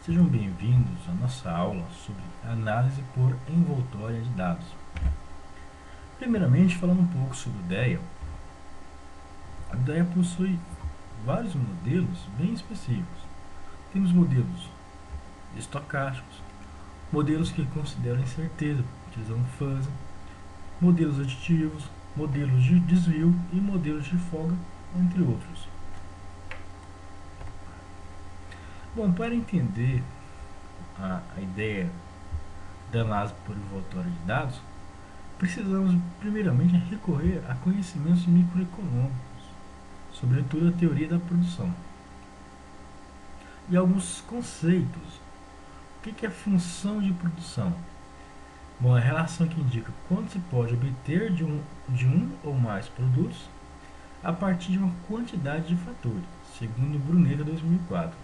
Sejam bem-vindos à nossa aula sobre análise por envoltória de dados. Primeiramente, falando um pouco sobre o DEA. A DEA possui vários modelos bem específicos. Temos modelos estocásticos, modelos que consideram incerteza, utilizando fuzzy, modelos aditivos, modelos de desvio e modelos de folga, entre outros. Bom, para entender a ideia da análise por envoltória de dados, precisamos primeiramente recorrer a conhecimentos microeconômicos, sobretudo a teoria da produção, e alguns conceitos. O que é função de produção? Bom, é a relação que indica quanto se pode obter de um ou mais produtos a partir de uma quantidade de fatores, segundo Bruneta 2004.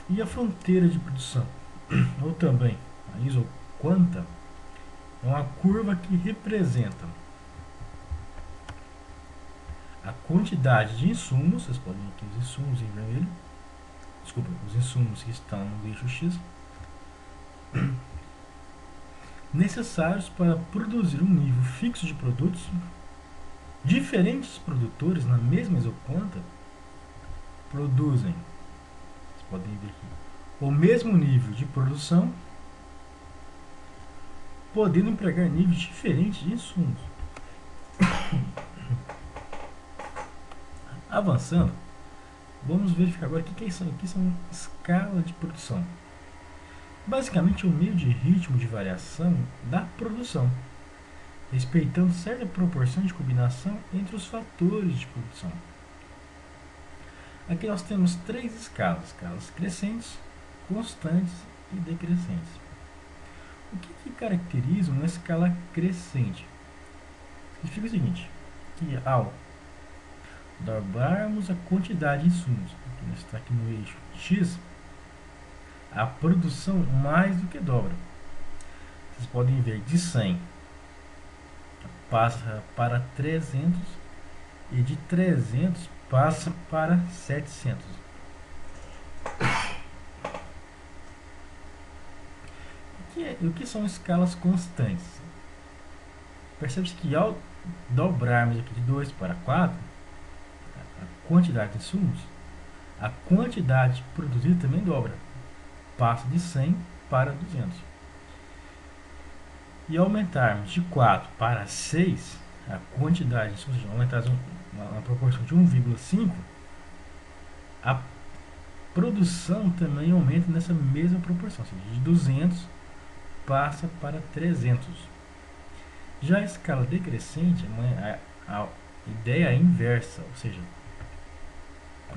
E a fronteira de produção, ou também a isoquanta, é uma curva que representa a quantidade de insumos, vocês podem ver aqui os insumos em vermelho, desculpa, os insumos que estão no eixo X, necessários para produzir um nível fixo de produtos. Diferentes produtores na mesma isoquanta produzem, vocês podem ver aqui, o mesmo nível de produção, podendo empregar níveis diferentes de insumos. Avançando, vamos verificar agora o que é isso aqui. São escala de produção. Basicamente é um meio de ritmo de variação da produção, respeitando certa proporção de combinação entre os fatores de produção. Aqui nós temos três escalas crescentes, constantes e decrescentes. O que caracteriza uma escala crescente? Significa o seguinte, que ao dobrarmos a quantidade de insumos, que está aqui no eixo X, a produção mais do que dobra. Vocês podem ver de 100 passa para 300 e de 300 passa para 700. O que são escalas constantes? Percebe-se que ao dobrarmos aqui de 2 para 4, a quantidade de insumos, a quantidade produzida também dobra, passa de 100 para 200. E aumentarmos de 4 para 6, a quantidade de insumos, aumentarmos uma proporção de 1,5, a produção também aumenta nessa mesma proporção, ou seja, de 200 passa para 300. Já a escala decrescente, a ideia é inversa, ou seja,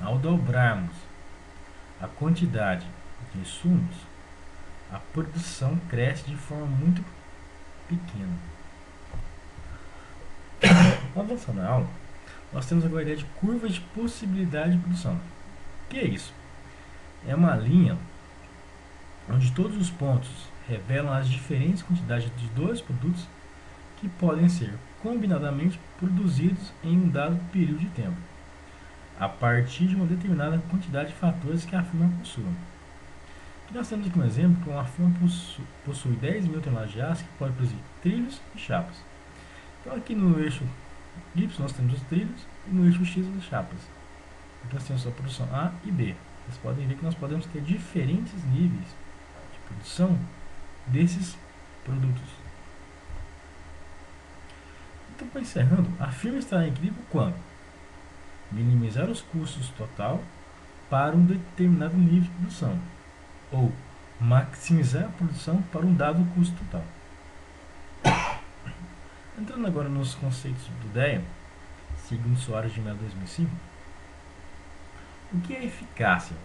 ao dobrarmos a quantidade de insumos, a produção cresce de forma muito pequena. Avançando na aula, nós temos agora a ideia de curva de possibilidade de produção. O que é isso? É uma linha onde todos os pontos revelam as diferentes quantidades de dois produtos que podem ser combinadamente produzidos em um dado período de tempo, a partir de uma determinada quantidade de fatores que a firma possui. Aqui nós temos aqui um exemplo que uma firma possui 10 mil toneladas de aço que pode produzir trilhos e chapas. Então aqui no eixo Y nós temos os trilhos e no eixo X as chapas. Aqui nós temos a produção A e B. Vocês podem ver que nós podemos ter diferentes níveis de produção desses produtos. Então, para encerrando, a firma estará em equilíbrio quando minimizar os custos total para um determinado nível de produção, ou maximizar a produção para um dado custo total. Entrando agora nos conceitos do DEA, segundo Soares de Mello 2005, o que é eficácia?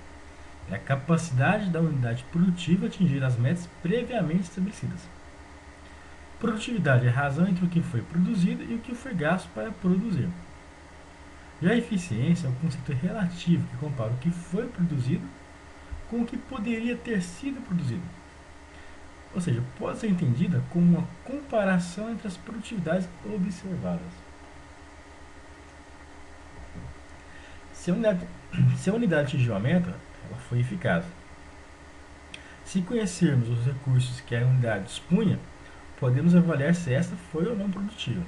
É a capacidade da unidade produtiva atingir as metas previamente estabelecidas. Produtividade é a razão entre o que foi produzido e o que foi gasto para produzir. Já a eficiência é o conceito relativo que compara o que foi produzido com o que poderia ter sido produzido. Ou seja, pode ser entendida como uma comparação entre as produtividades observadas. Se a unidade atingiu a meta, ela foi eficaz. Se conhecermos os recursos que a unidade dispunha, podemos avaliar se esta foi ou não produtiva.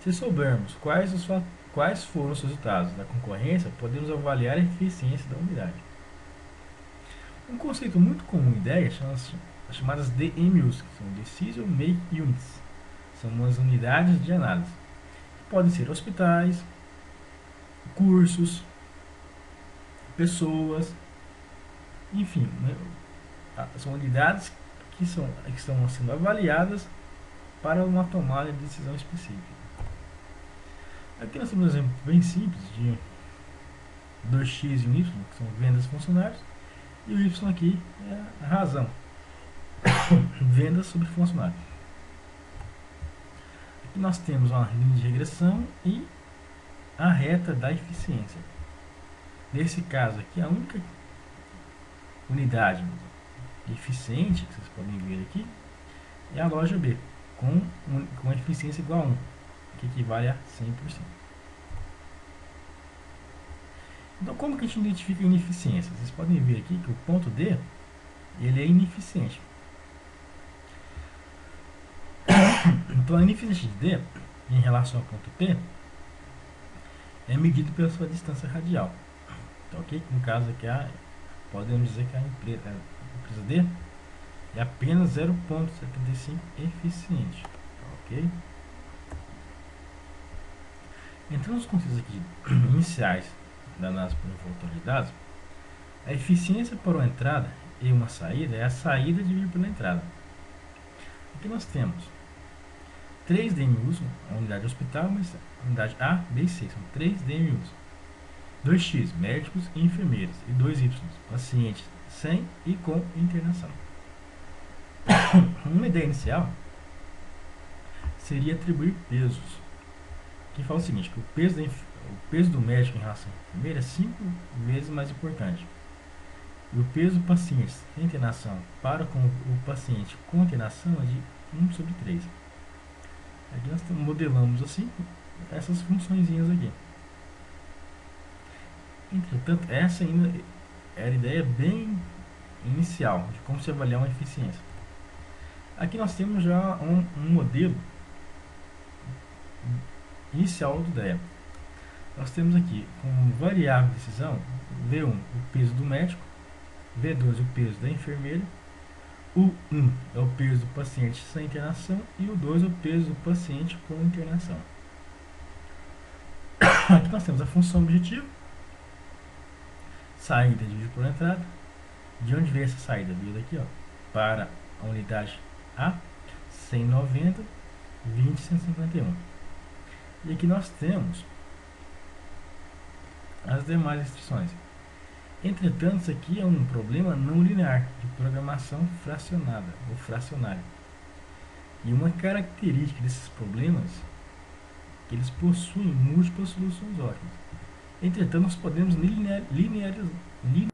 Se soubermos quais foram os resultados da concorrência, podemos avaliar a eficiência da unidade. Um conceito muito comum em ideias são as chamadas DMUs, que são Decision Make Units. São umas unidades de análise. Podem ser hospitais, cursos, pessoas, enfim, né? São unidades que estão sendo avaliadas para uma tomada de decisão específica. Aqui nós temos um exemplo bem simples de 2x e um y, que são vendas de funcionários, e o y aqui é a razão, vendas sobre funcionários. Aqui nós temos uma linha de regressão e a reta da eficiência. Nesse caso aqui, a única unidade eficiente que vocês podem ver aqui é a loja B, com eficiência igual a 1, que equivale a 100%. Então, como que a gente identifica a ineficiência? Vocês podem ver aqui que o ponto D ele é ineficiente. Então, a ineficiência de D em relação ao ponto P é medido pela sua distância radial. Então, ok? No caso aqui, podemos dizer que a empresa D é apenas 0,75 eficiente. Ok? Entrando nos conceitos aqui iniciais da análise por envoltório de dados, a eficiência para uma entrada e uma saída é a saída dividida pela entrada. Aqui nós temos 3 DMUs, a unidade hospital, mas a unidade A, B e C, são 3 DMUs. 2x, médicos e enfermeiros, e 2y, pacientes sem e com internação. Uma ideia inicial seria atribuir pesos, que fala o seguinte, que o peso do médico em relação à enfermeira é 5 vezes mais importante. E o peso do paciente sem internação para com o paciente com internação é de 1 sobre 3. Aqui nós modelamos assim essas funçõezinhas aqui. Entretanto, essa ainda era a ideia bem inicial de como se avaliar uma eficiência. Aqui nós temos já um modelo inicial do DEA. Nós temos aqui como variável de decisão V1 o peso do médico, V2 o peso da enfermeira, o 1 é o peso do paciente sem internação e o 2 é o peso do paciente com internação. Aqui nós temos a função objetiva, saída dividido por entrada. De onde veio essa saída? Veio daqui, ó, para a unidade A, 190, 20, 151. E aqui nós temos as demais instruções. Entretanto, isso aqui é um problema não linear de programação fracionada ou fracionária. E uma característica desses problemas é que eles possuem múltiplas soluções ótimas. Entretanto, nós podemos linearizar